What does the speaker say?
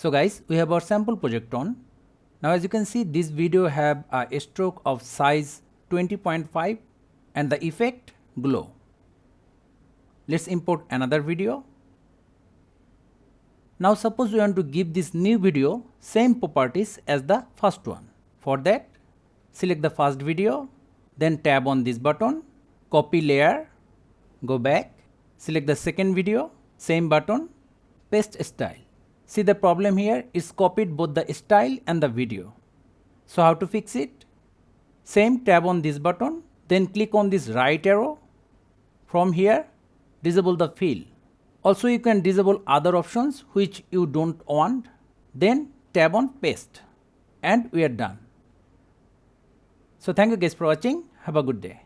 So guys, we have our sample project on. Now as you can see, this video have a stroke of size 20.5 and the effect glow. Let's import another video. Now suppose we want to give this new video same properties as the first one. For that, select the first video, then tab on this button, copy layer, go back, select the second video, same button, paste style. See the problem here is copied both the style and the video. So how to fix it? Same, tab on this button, then click on this right arrow. From here, disable the fill. Also you can disable other options which you don't want. Then tab on paste and we are done. So thank you guys for watching. Have a good day.